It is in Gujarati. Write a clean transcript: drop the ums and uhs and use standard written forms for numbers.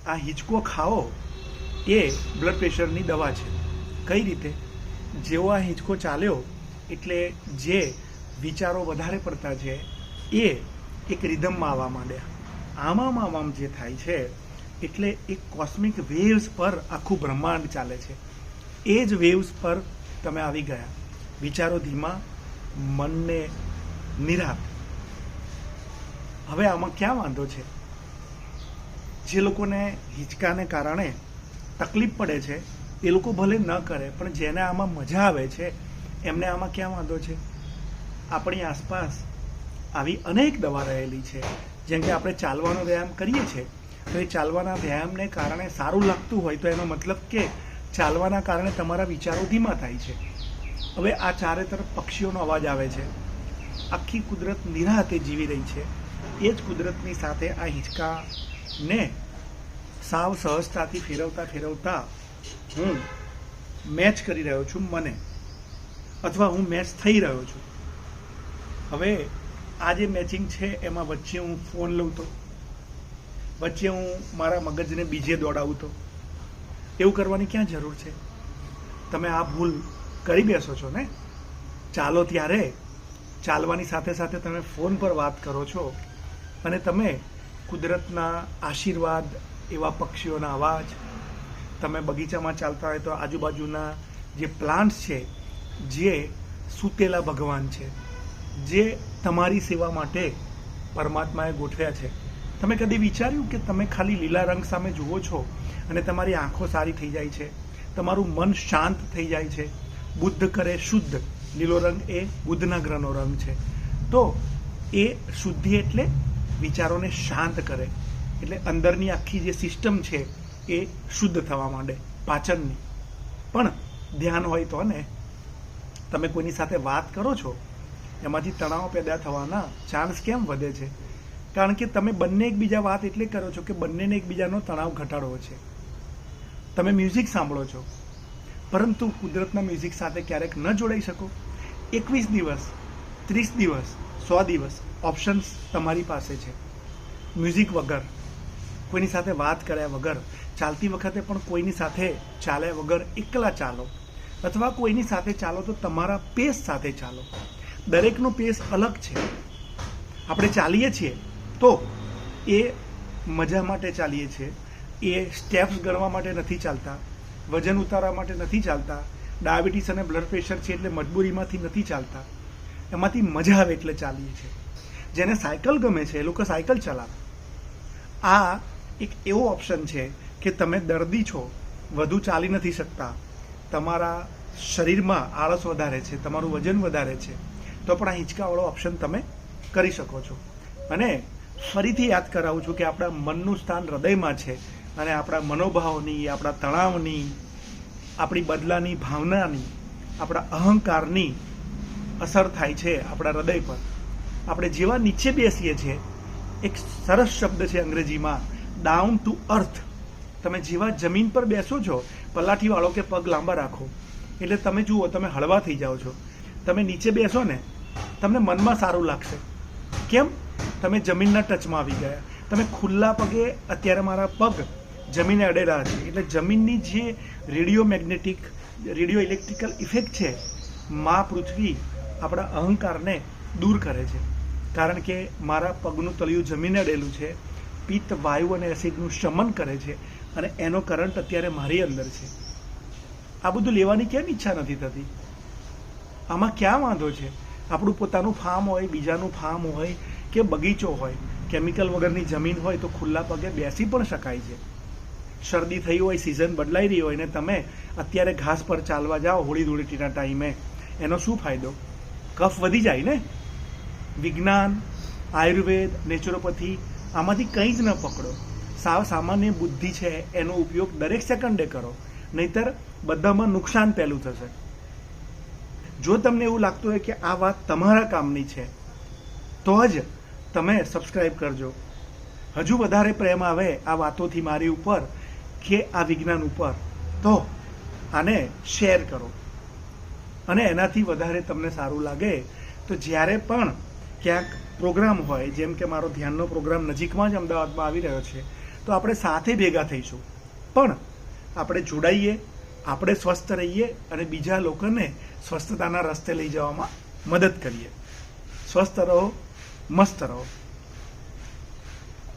આ હિંચકો ખાવો એ બ્લડ પ્રેશરની દવા છે. કઈ રીતે? જેવો આ હિંચકો ચાલ્યો એટલે જે વિચારો વધારે પડતા છે એ એક રિધમમાં આવવા માંડ્યા. આમ જે થાય છે એટલે એક કોસ્મિક વેવ્સ પર આખું બ્રહ્માંડ ચાલે છે. એ જ વેવ્સ પર તમે આવી ગયા. વિચારો ધીમા, મનને નિરાંત. હવે આમાં ક્યાં વાંધો છે? જે લોકોને હિંચકાને કારણે તકલીફ પડે છે એ લોકો ભલે ન કરે, પણ જેને આમાં મજા આવે છે એમને આમાં ક્યાં વાંધો છે? આપણી આસપાસ આવી અનેક દવા રહેલી છે. જેમ કે આપણે ચાલવાનો વ્યાયામ કરીએ છીએ તો એ ચાલવાના વ્યાયામને કારણે સારું લાગતું હોય તો એનો મતલબ કે ચાલવાના કારણે તમારા વિચારો ધીમા થાય છે. હવે આ ચારે તરફ પક્ષીઓનો અવાજ આવે છે. આખી કુદરત નિરાંતે જીવી રહી છે. એ જ કુદરતની સાથે આ હિંચકાને સાવ સહજતાથી ફેરવતા હું મેચ કરી રહ્યો છું મને, અથવા હું મેચ થઈ રહ્યો છું. હવે આ જે મેચિંગ છે એમાં વચ્ચે હું ફોન લઉં તો, વચ્ચે હું મારા મગજને બીજે દોડાવું તો એવું કરવાની ક્યાં જરૂર છે? તમે આ ભૂલ કરી બેસો છો ને. ચાલો ત્યારે ચાલવાની સાથે સાથે તમે ફોન પર વાત કરો છો અને તમે કુદરતના આશીર્વાદ, એવા પક્ષીઓના અવાજ, તમે બગીચામાં ચાલતા હોય તો આજુબાજુના જે પ્લાન્ટ્સ છે, જે સૂતેલા ભગવાન છે, જે તમારી સેવા માટે પરમાત્માએ ગોઠવ્યા છે. તમે કદી વિચાર્યું કે તમે ખાલી લીલા રંગ સામે જુઓ છો અને તમારી આંખો સારી થઈ જાય છે, તમારું મન શાંત થઈ જાય છે? બુદ્ધ કરે શુદ્ધ. લીલો રંગ એ બુદ્ધના ગ્રહનો રંગ છે. તો એ શુદ્ધિ એટલે વિચારોને શાંત કરે, એટલે અંદરની આખી જે સિસ્ટમ છે એ શુદ્ધ થવા માંડે, પાચનની. પણ ધ્યાન હોય તો ને, તમે કોઈની સાથે વાત કરો છો એમાંથી તણાવ પેદા થવાના ચાન્સ કેમ વધે છે? કારણ કે તમે બંને એકબીજા વાત એટલે કરો છો કે બંનેને એકબીજાનો તણાવ ઘટાડવો છે. તમે મ્યુઝિક સાંભળો છો, પરંતુ કુદરતના મ્યુઝિક સાથે ક્યારેક ન જોડાઈ શકો. 21 દિવસ, 30 દિવસ, 100 દિવસ ઓપ્શન્સ તમારી પાસે છે. મ્યુઝિક વગર, કોઈની સાથે વાત કર્યા વગર, ચાલતી વખતે પણ કોઈની સાથે ચાલ્યા વગર એકલા ચાલો, અથવા કોઈની સાથે ચાલો તો તમારા પેસ સાથે ચાલો. દરેકનો પેસ અલગ છે. આપણે ચાલીએ છીએ તો એ મજા માટે ચાલીએ છીએ, એ સ્ટેપ્સ ગણવા માટે નથી ચાલતા, વજન ઉતારવા માટે નથી ચાલતા, ડાયાબિટીસ અને બ્લડ પ્રેશર છે એટલે મજબૂરીમાંથી નથી ચાલતા, એમાંથી મજા આવે એટલે ચાલીએ છીએ. જેને સાયકલ ગમે છે એ લોકો સાયકલ ચલાવે. આ એક એવો ઓપ્શન છે કે તમે દર્દી છો, વધુ ચાલી નથી શકતા, તમારા શરીરમાં આળસ વધારે છે, તમારું વજન વધારે છે, તો પણ આ હિંચકાવાળો ઓપ્શન તમે કરી શકો છો. અને ફરીથી યાદ કરાવું છું કે આપણા મનનું સ્થાન હૃદયમાં છે અને આપણા મનોભાવની, આપણા તણાવની, આપણી બદલાની ભાવનાની, આપણા અહંકારની અસર થાય છે આપણા હૃદય પર. આપણે જેવા નીચે બેસીએ છીએ, એક સરસ શબ્દ છે અંગ્રેજીમાં, ડાઉન ટુ અર્થ. તમે જેવા જમીન પર બેસો છો, પલાઠી વાળો કે પગ લાંબા રાખો એટલે તમે જુઓ તમે હળવા થઈ જાઓ છો. તમે નીચે બેસો ને, તમને મનમાં સારું લાગશે. કેમ? તમે જમીનના ટચમાં આવી ગયા. તમે ખુલ્લા પગે, અત્યારે મારા પગ જમીને અડેલા છે એટલે જમીનની જે રેડિયો ઇલેક્ટ્રિકલ ઇફેક્ટ છે, મા પૃથ્વી આપણા અહંકારને દૂર કરે છે. કારણ કે મારા પગનું તળિયું જમીને અડેલું છે, પિત્ત, વાયુ અને એસિડનું શમન કરે છે અને એનો કરંટ અત્યારે મારી અંદર છે. આ બધું લેવાની કેમ ઈચ્છા નથી થતી? આમાં ક્યાં વાંધો છે? આપણું પોતાનું ફાર્મ હોય, બીજાનું ફાર્મ હોય કે બગીચો હોય, કેમિકલ વગરની જમીન હોય તો ખુલ્લા પગે બેસી પણ શકાય છે. શરદી થઈ હોય, સિઝન બદલાઈ રહી હોય ને તમે અત્યારે ઘાસ પર ચાલવા જાઓ હોળી ધૂળેટીના ટાઈમે, એનો શું ફાયદો? કફ વધી જાય ને. વિજ્ઞાન, આયુર્વેદ, નેચરોપેથી આમાંથી કંઈ જ ન પકડો. સાવ સામાન્ય બુદ્ધિ છે એનો ઉપયોગ દરેક સેકન્ડે કરો, નહીતર બધામાં નુકસાન પહેલું થશે. જો તમને એવું લાગતું હોય કે આ વાત તમારા કામની છે તો જ તમે સબસ્ક્રાઈબ કરજો. હજુ વધારે પ્રેમ આવે આ વાતોથી મારી ઉપર કે આ વિજ્ઞાન ઉપર તો આને શેર કરો. અને એનાથી વધારે તમને સારું લાગે તો જ્યારે પણ ક્યાંક પ્રોગ્રામ હોય, જેમ કે મારો ધ્યાનનો પ્રોગ્રામ નજીકમાં જ અમદાવાદમાં આવી રહ્યો છે, તો આપણે સાથે ભેગા થઈશું. પણ આપણે જોડાઈએ, આપણે સ્વસ્થ રહીએ અને બીજા લોકોને સ્વસ્થતાના રસ્તે લઈ જવામાં મદદ કરીએ. સ્વસ્થ રહો, મસ્ત રહો.